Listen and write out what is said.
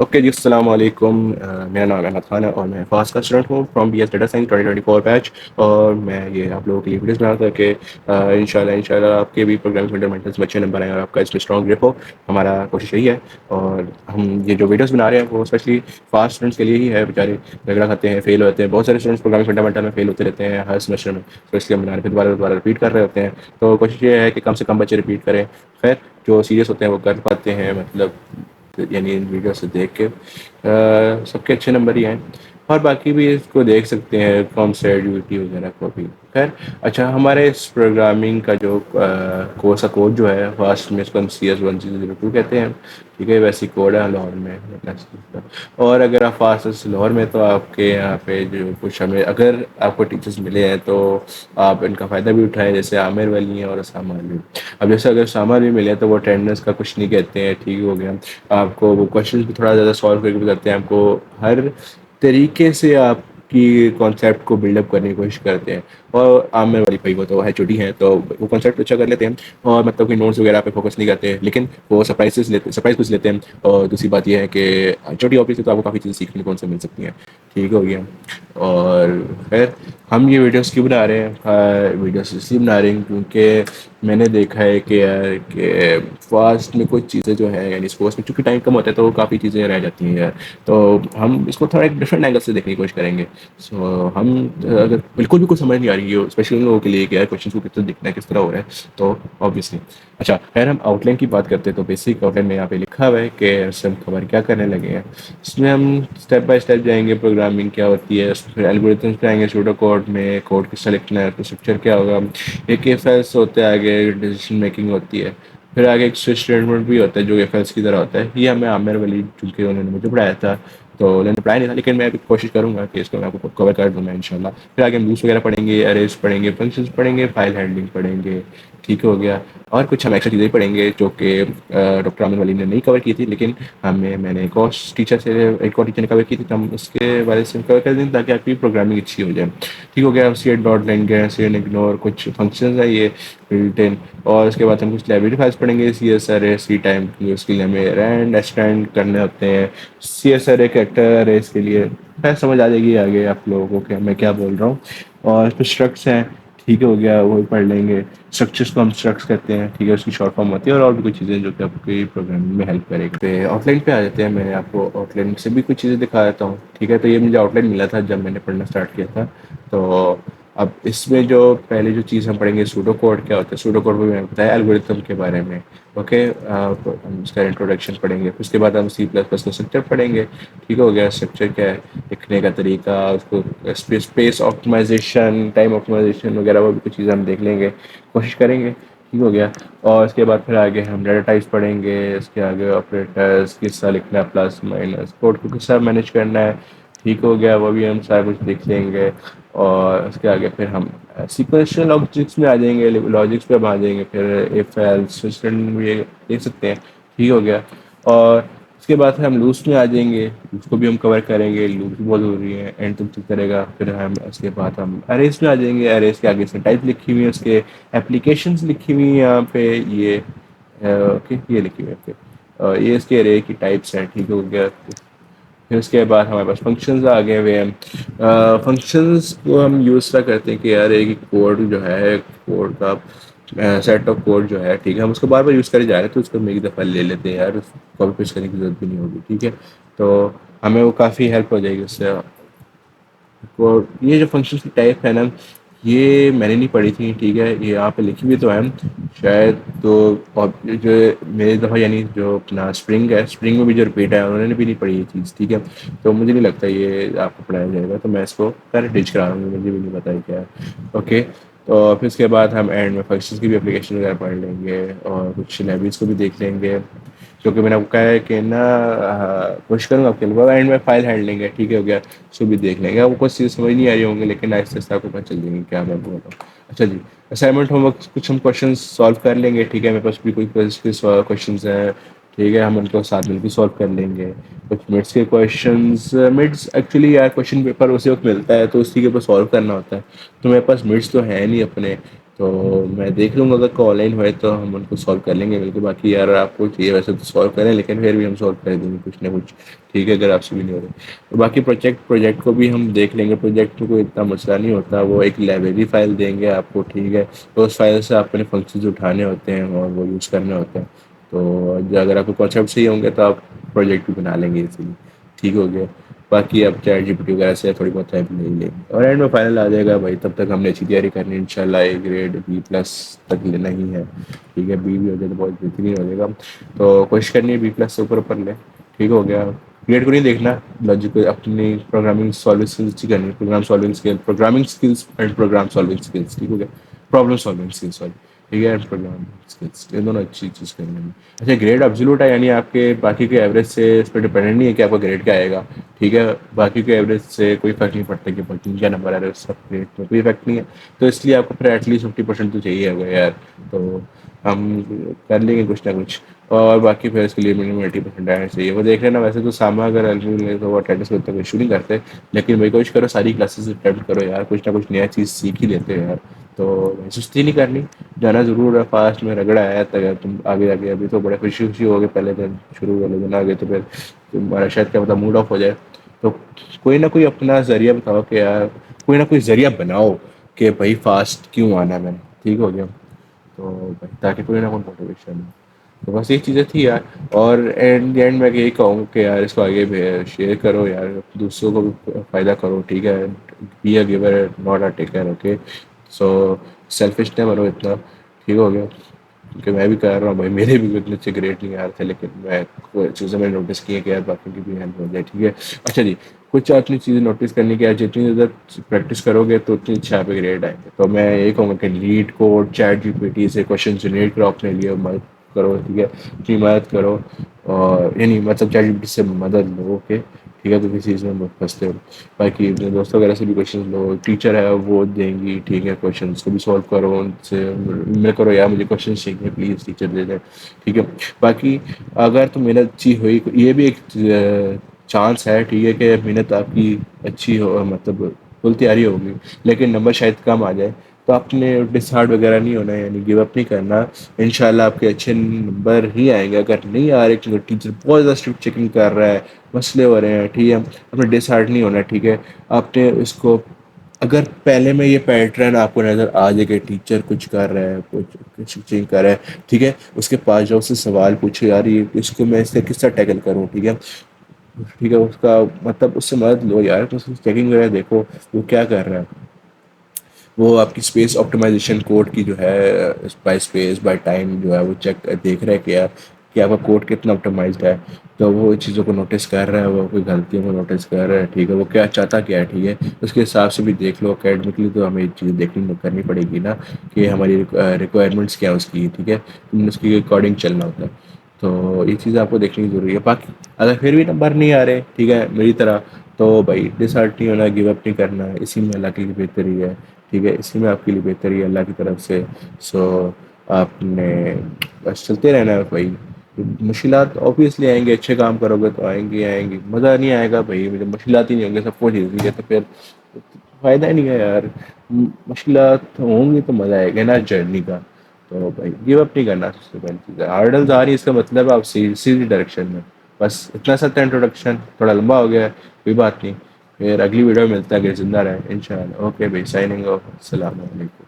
Okay جی، السلام علیکم۔ میرا نام احمد خان ہے اور میں فاسٹ کا اسٹوڈنٹ ہوں from B S data science 2024 بیچ، اور میں یہ آپ لوگوں کے لیے ویڈیوز بنا تھا کہ انشاءاللہ آپ کے بھی پروگرام فنڈامنٹلس میں اچھے نمبر آئیں اور آپ کا اس میں اسٹرانگ گرپ ہو۔ ہمارا کوشش یہی ہے، اور ہم یہ جو ویڈیوز بنا رہے ہیں وہ اسپیشلی فاسٹ اسٹوڈنٹس کے لیے ہی ہے۔ بیچارے جھگڑا کھاتے ہیں، فیل ہوتے ہیں، بہت سارے اسٹوڈنٹس پروگرام فنڈامنٹل میں فیل ہوتے رہتے ہیں ہر سیمسٹر میں، تو اس لیے ہم بنا رہے ہیں، پھر دوبارہ رپیٹ کر رہے ہوتے ہیں۔ تو کوشش یہ ہے کہ کم سے کم بچے رپیٹ کریں۔ خیر، جو سیریس ہوتے ہیں وہ کر پاتے ہیں، مطلب یعنی ان ویڈیو سے دیکھ کے سب کے اچھے نمبر ہی ہیں، اور باقی بھی اس کو دیکھ سکتے ہیں، کام سیٹ یوٹی وغیرہ کو بھی۔ خیر، اچھا، ہمارے اس پروگرامنگ کا جو کورس کا کوڈ جو ہے فاسٹ میں، اس کو ہم CS1002 کہتے ہیں، ٹھیک ہے؟ ویسی کوڈ ہے لاہور میں، اور اگر آپ فاسٹ لاہور میں تو آپ کے یہاں پہ جو کچھ ہمیں اگر آپ کو ٹیچرز ملے ہیں تو آپ ان کا فائدہ بھی اٹھائیں، جیسے عامر ولی ہیں اور اسامہ علی۔ اب جیسے اگر اسامہ علی ملے تو وہ اٹینڈنس کا کچھ نہیں کہتے ہیں، ٹھیک ہو گیا؟ آپ کو وہ کوشچنس بھی تھوڑا زیادہ سالو کر کے بتاتے ہیں، آپ کو ہر طریقے سے آپ کی کانسیپٹ کو بلڈ اپ کرنے کی کوشش کرتے ہیں۔ اور عامر والی بھائی وہ تو ہے چھوٹی ہیں، تو وہ کانسیپٹ اچھا کر لیتے ہیں، اور مطلب کہ نوٹس وغیرہ پہ فوکس نہیں کرتے، لیکن وہ سرپرائز کچھ لیتے ہیں۔ اور دوسری بات یہ ہے کہ چھوٹی آفس سے تو آپ کو کافی چیزیں سیکھنے کو ان سے مل سکتی ہیں، ٹھیک ہو گیا؟ اور خیر، ہم یہ ویڈیوز کیوں بنا رہے ہیں؟ ویڈیوز اس لیے بنا رہے ہیں کیونکہ میں نے دیکھا ہے کہ یار کہ فاسٹ میں کچھ چیزیں جو ہے، یعنی اسپورٹس میں چونکہ ٹائم کم ہوتا ہے تو کافی چیزیں رہ جاتی ہیں یار، تو ہم اس کو تھوڑا ایک ڈفرینٹ اینگل سے دیکھنے کی کوشش کریں گے۔ سو ہم اگر بالکل بھی کچھ سمجھ نہیں آ رہی ہے، اسپیشلی ان لوگوں کے لیے کہ یار کوشچن کو کس طرح دکھنا ہے، کس طرح ہو رہا ہے، تو آبویسلی اچھا خیر، ہم آؤٹ لائن کی بات کرتے ہیں تو بیسک آؤٹ لائن میں یہاں پہ لکھا ہوا ہے کہ اس سے ہم خبر کیا کرنے لگے ہیں۔ اس میں ہم اسٹیپ بائی اسٹیپ جائیں گے، پروگرامنگ کیا ہوتی ہے، اس میں پھر الگورتھمس پہ آئیں گے، سوڈو کوڈ میں کوڈ کس طرح لکھنا ہے، اسٹرکچر کیا ہوگا، ایک ایف ایلس ہوتا ہے، آگے ڈیسیشن میکنگ ہوتی ہے، پھر آگے ایک سوئچ اسٹیٹمنٹ بھی ہوتا ہے جو ایف ایلس کی طرح ہوتا ہے۔ یہ ہمیں عامر ولی، چونکہ انہوں نے مجھے پڑھایا تھا تو انہوں نے پڑھایا نہیں تھا، لیکن میں بھی کوشش کروں گا کہ اس کو میں آپ کو کور کر دوں گا انشاءاللہ۔ پھر آگے ہم لوپس وغیرہ پڑھیں گے، اریز پڑھیں گے، فنکشنز پڑھیں گے، فائل ہینڈلنگ پڑھیں گے، ٹھیک ہو گیا؟ اور کچھ ہم ایکسٹرا چیزیں پڑھیں گے جو کہ ڈاکٹر عامر ولی نے نہیں کور کی تھی، لیکن میں نے ایک اور ٹیچر نے کور کی تھی، تو ہم اس کے بارے سے کور کر دیں تاکہ آپ کی پروگرامنگ اچھی ہو جائے، ٹھیک ہو گیا؟ سی ڈاٹ لیں گے، سی اگنور، کچھ فنکشنز ہیں یہ بلٹ ان، اور اس کے بعد ہم کچھ لائبریری فائلس پڑھیں گے، سی ایس ارے، سی ٹائم کی، اس کے لیے ہمیں رینڈ ایکسٹینڈ کرنے ہوتے ہیں، سی ایس ارے کریکٹر ارے، اس کے لیے خیر سمجھ آ جائے گی آگے آپ لوگوں کو کہ میں کیا بول رہا ہوں۔ اور اس پہ اسٹرکس ہیں، ٹھیک ہو گیا؟ وہ پڑھ لیں گے، اسٹرکچرس کو ہم اسٹرکس کہتے ہیں، ٹھیک ہے؟ اس کی شارٹ فارم ہوتی ہے، اور بھی کچھ چیزیں جو کہ آپ کی پروگرامنگ میں ہیلپ کرے گی۔ آؤٹ لائن پہ آ جاتے ہیں، میں آپ کو آؤٹ لائن سے بھی کچھ چیزیں دکھا دیتا ہوں، ٹھیک ہے؟ تو یہ مجھے آؤٹ لائن ملا تھا جب میں نے پڑھنا اسٹارٹ کیا تھا۔ تو اب اس میں جو پہلے جو چیز ہم پڑھیں گے، سوڈو کوڈ کیا ہوتا ہے، سوڈو کوڈ میں نے بتایا الگورتھم کے بارے میں، اوکے؟ ہم اس کا انٹروڈکشن پڑھیں گے، اس کے بعد ہم C++ کا اسٹرکچر پڑھیں گے، ٹھیک ہو گیا؟ اسٹرکچر کیا ہے، لکھنے کا طریقہ، اس کو اسپیس آپٹمائزیشن، ٹائم آپٹمائزیشن وغیرہ، وہ بھی کچھ چیزیں ہم دیکھ لیں گے، کوشش کریں گے، ٹھیک ہو گیا؟ اور اس کے بعد پھر آگے ہم ڈیٹا ٹائپس پڑھیں گے، اس کے آگے آپریٹرس، کس طرح لکھنا ہے، پلس مائنس، کوڈ کو کس طرح مینیج کرنا ہے، ٹھیک ہو گیا؟ وہ بھی ہم سارا کچھ دیکھ لیں گے۔ اور اس کے آگے پھر ہم سیکوینشل لاجکس میں آ جائیں گے، لاجکس پہ ہم آ جائیں گے، پھر ایف ایلس بھی دیکھ سکتے ہیں، ٹھیک ہو گیا؟ اور اس کے بعد پھر ہم لوپس میں آ جائیں گے، اس کو بھی ہم کور کریں گے، لوپ بھی بہت ضروری ہے، اینڈ تک چیک کرے گا۔ پھر ہم اس کے بعد ہم اریز میں آ جائیں گے، اریز کے آگے اس میں ٹائپ لکھی ہوئی ہے، اس کے اپلیکیشنس لکھی ہوئی ہیں یہاں پہ، یہ اوکے، یہ لکھی ہوئی ہے، اوکے؟ یہ اس کے ارے کی ٹائپس ہیں، ٹھیک ہو گیا؟ پھر اس کے بعد ہمارے پاس فنکشنز آ گئے ہوئے ہیں۔ فنکشنز کو ہم یوز کیا کرتے ہیں کہ یار ایک کوڈ جو ہے، کوڈ کا سیٹ آف کوڈ جو ہے، ٹھیک ہے؟ ہم اس کو بار بار یوز کرے جا رہے ہیں تو اس کو ہم ایک دفعہ لے لیتے ہیں یار، اس کو کاپی پیسٹ کرنے کی ضرورت بھی نہیں ہوگی، ٹھیک ہے؟ تو ہمیں وہ کافی ہیلپ ہو جائے گی اس سے۔ اور یہ جو فنکشنز کی ٹائپ ہے نا، یہ میں نے نہیں پڑھی تھی، ٹھیک ہے؟ یہ یہاں پہ لکھی ہوئی تو ہے شاید، تو جو میری دفعہ یعنی جو اپنا اسپرنگ ہے، اسپرنگ میں بھی جو رپیٹ ہے انہوں نے بھی نہیں پڑھی یہ چیز، ٹھیک ہے؟ تو مجھے نہیں لگتا یہ آپ کو پڑھایا جائے گا، تو میں اس کو پہلے ٹیچ کرا رہا ہوں، مجھے بھی نہیں پتا ہے کیا ہے، اوکے؟ تو پھر اس کے بعد ہم اینڈ میں فنکشنز کی بھی اپلیکیشن وغیرہ پڑھ لیں گے، اور کچھ لائبریریز کو بھی دیکھ لیں گے، کیونکہ میں نے آپ کو کہا ہے کہ نا کوشش کروں گا آپ کے لیے، اینڈ میں فائل ہینڈلنگ ہے، ٹھیک ہے ہو گیا؟ اس کو بھی دیکھ لیں گے۔ آپ کو کچھ چیز سمجھ نہیں آ رہی ہوں گی، لیکن آہستہ آہستہ آپ کو پتہ چل جائیں گی کیا میں بول رہا ہوں۔ اچھا جی، اسائنمنٹ ہوم ورک کچھ ہم کوشچنس سالو کر لیں گے، ٹھیک ہے؟ میرے پاس بھی کوئی کوشچنس ہیں، ٹھیک ہے؟ ہم ان کو ساتھ مل کے سالو کر لیں گے۔ کچھ مڈس کے کویشچنس، مڈس ایکچولی یار کویشچن پیپر اسی وقت ملتا ہے تو اسی کے اوپر سالو کرنا ہوتا ہے، تو میرے پاس مڈس تو ہے نہیں اپنے، تو میں دیکھ لوں گا اگر کوئی آن لائن ہوئے تو ہم ان کو سالو کر لیں گے مل کے. باقی یار آپ کو چاہیے ویسے تو سالو کریں لیکن پھر بھی ہم سالو کر دیں گے کچھ نہ کچھ. ٹھیک ہے اگر آپ سے بھی نہیں ہو رہے تو باقی پروجیکٹ کو بھی ہم دیکھ لیں گے. پروجیکٹ میں کوئی اتنا مسئلہ نہیں ہوتا, وہ ایک لائبریری فائل دیں گے آپ کو. ٹھیک ہے, تو اس فائل سے آپ نے فنکشنز اٹھانے ہوتے ہیں اور وہ یوز کرنے ہوتے ہیں. تو اگر آپ کو کانسیپٹ صحیح ہوں گے تو آپ پروجیکٹ بھی بنا لیں گے اسی لیے. ٹھیک ہو گیا. باقی اب چیٹ جی پی ٹی وغیرہ سے تھوڑی بہت ہیلپ لے لیں گے اور اینڈ میں فائنل آ جائے گا بھائی. تب تک ہم نے اچھی تیاری کرنی ہے ان شاء اللہ. اے گریڈ بی پلس تک لینا ہی ہے. ٹھیک ہے, بی بھی ہو جائے تو بہت بہترین ہو جائے گا. تو کوشش کرنی ہے بی پلس سے اوپر لیں. ٹھیک ہو گیا. گریڈ کو نہیں دیکھنا, لاجیکل اپنی پروگرامنگ سالونگ اسکلز اچھی کرنی ہے. Programming skills and program solving skills. ٹھیک ہو گیا, پرابلم سالونگ اسکلز سوری. ٹھیک ہے, پروگرامنگ اسکلز یہ دونوں اچھی چیز کرنی ہے. اچھا گریڈ ابسولوٹ ہے یعنی آپ کے باقی کے ایوریج سے اس پہ ڈیپینڈنٹ نہیں ہے کہ آپ کا گریڈ کیا آئے گا. ٹھیک ہے, باقی کے ایوریج سے کوئی فرق نہیں پڑتا کہ باقی کیا نمبر آ رہا ہے سب گریڈ میں کوئی افیکٹ نہیں ہے. تو اس لیے آپ کو پھر ایٹ لیسٹ 50% تو چاہیے ہوگا یار. تو ہم کر لیں گے کچھ نہ کچھ. اور باقی پھر اس کے لیے منیمم 80% آنا چاہیے. وہ دیکھ لینا ویسے تو سامہ اگر تو اٹینڈنس میں کوئی ایشو نہیں کرتے. لیکن بھائی کوشش کرو ساری کلاسز اٹینڈ کرو یار, کچھ نہ کچھ نیا چیز سیکھ ہی لیتے ہو یار. تو سستی نہیں کرنی, جانا ضرور ہے. فاسٹ میں رگڑا آیا تھا تم آگے آگے ابھی تو بڑے خوشی خوشی ہو گئے پہلے دن شروع والے دن آگے تو پھر تمہارا شاید کیا پتا موڈ آف ہو جائے. تو کوئی نہ کوئی اپنا ذریعہ بتاؤ کہ یار کوئی نہ کوئی ذریعہ بناؤ کہ بھائی فاسٹ کیوں آنا ہے میں نے. ٹھیک ہو گیا, تو تاکہ کوئی نہ کوئی موٹیویشن. تو بس یہ چیزیں تھی یار. اور اینڈ اینڈ میں یہی کہوں کہ یار اس کو آگے شیئر کرو یار, دوسروں کو بھی فائدہ کرو. ٹھیک ہے, be a giver not a taker. Okay, so selfish نہ بنو اتنا. ٹھیک ہو گیا, کیونکہ میں بھی کر رہا ہوں بھائی, میرے بھی اتنے اچھے گریڈ نہیں آ رہے تھے لیکن میں چیزیں میں نے نوٹس کی ہیں کہ یار باقی کی بھی ہیلپ ہو جائے. ٹھیک ہے, اچھا جی کچھ اپنی چیزیں نوٹس کرنے کی, جتنی زیادہ پریکٹس کرو گے تو اتنی اچھا پہ گریڈ آئیں گے. تو میں یہی کہوں گا کہ LeetCode ChatGPT سے کوشچن جنریٹ کرو اپنے لیے, مدد کرو. ٹھیک ہے, اپنی مدد کرو. اور یعنی مطلب چیٹ جی پی ٹی سے مدد لو. اوکے, ٹھیک ہے, تو کسی چیز میں پھنستے ہو. باقی اپنے دوستوں وغیرہ سے بھی کوشچن لو, ٹیچر ہے وہ دیں گی. ٹھیک ہے, کوشچن کو بھی سالو کرو, ان سے میں کرو یار مجھے کوشچن چاہیے پلیز ٹیچر دے دیں. ٹھیک ہے, باقی اگر تو محنت اچھی ہوئی یہ بھی ایک چانس ہے. ٹھیک ہے, کہ محنت آپ کی اچھی ہو مطلب فل تیاری ہوگی لیکن نمبر شاید کم آ جائے. تو آپ نے ڈسہارڈ وغیرہ نہیں ہونا ہے, یعنی گیو اپ نہیں کرنا. ان شاء اللہ آپ کے اچھے نمبر ہی آئیں گے. اگر نہیں آ رہے کیونکہ ٹیچر بہت زیادہ اسٹرکٹ چیکنگ کر رہا ہے, مسئلے ہو رہے ہیں. ٹھیک ہے, اپنا ڈس ہارڈ نہیں ہونا. ٹھیک ہے, آپ نے اس کو اگر پہلے میں یہ پیٹرن آپ کو نظر آ جائے کہ ٹیچر کچھ کر رہا ہے کچھ چیز کر رہا ہے. ٹھیک ہے, اس کے پاس جاؤ, اس سے سوال پوچھو یار یہ اس کو میں اس سے کس طرح ٹیکل کروں. ٹھیک ہے, ٹھیک ہے, اس کا مطلب اس سے مدد لو یار. تو چیکنگ وغیرہ دیکھو وہ کیا کر رہا ہے. وہ آپ کی اسپیس آپٹیمائزیشن کوڈ کی جو ہے بائی اسپیس بائی ٹائم جو ہے وہ چیک دیکھ رہے کہ آپ کا کوڈ کتنا آپٹیمائزڈ ہے. تو وہ چیزوں کو نوٹس کر رہا ہے, وہ کوئی غلطیوں کو نوٹس کر رہا ہے. ٹھیک ہے, وہ کیا چاہتا کیا ہے. ٹھیک ہے, اس کے حساب سے بھی دیکھ لو. اکیڈمکلی تو ہمیں یہ چیزیں دیکھنی کرنی پڑے گی نا کہ ہماری ریکوائرمنٹس کیا اس کی. ٹھیک ہے, اس کی اکارڈنگ چلنا ہوتا ہے. تو یہ چیزیں آپ کو دیکھنی ضروری ہے. باقی اگر پھر بھی نمبر نہیں آ رہے ٹھیک ہے میری طرح, تو بھائی ڈسہارٹ نہیں ہونا, گیو اپ نہیں کرنا ہے. اسی میں اللہ کی بہتری ہے. ٹھیک ہے, اسی میں آپ کے لیے بہتری ہے اللہ کی طرف سے. سو آپ نے بس چلتے رہنا ہے بھائی. مشکلات اوبویسلی آئیں گے, اچھے کام کرو گے تو آئیں گے آئیں گے. مزہ نہیں آئے گا بھائی, مجھے مشکلات ہی نہیں ہوں گے سب کچھ ایزی ہے تو پھر فائدہ ہی نہیں ہے یار. مشکلات ہوں گی تو مزہ آئے گا نا جرنی کا. تو بھائی گیو اپ نہیں کرنا. سب سے پہلی چیز ہے ہارڈلز آ رہی ہے اس کا مطلب آپ سیدھی ڈائریکشن میں. بس اتنا سا تھا انٹروڈکشن, تھوڑا لمبا ہو گیا ہے, کوئی بات نہیں. پھر اگلی ویڈیو میں ملتا ہے کہ زندہ رہے ان شاء اللہ. اوکے بھائی, سائننگ آف. السلام علیکم.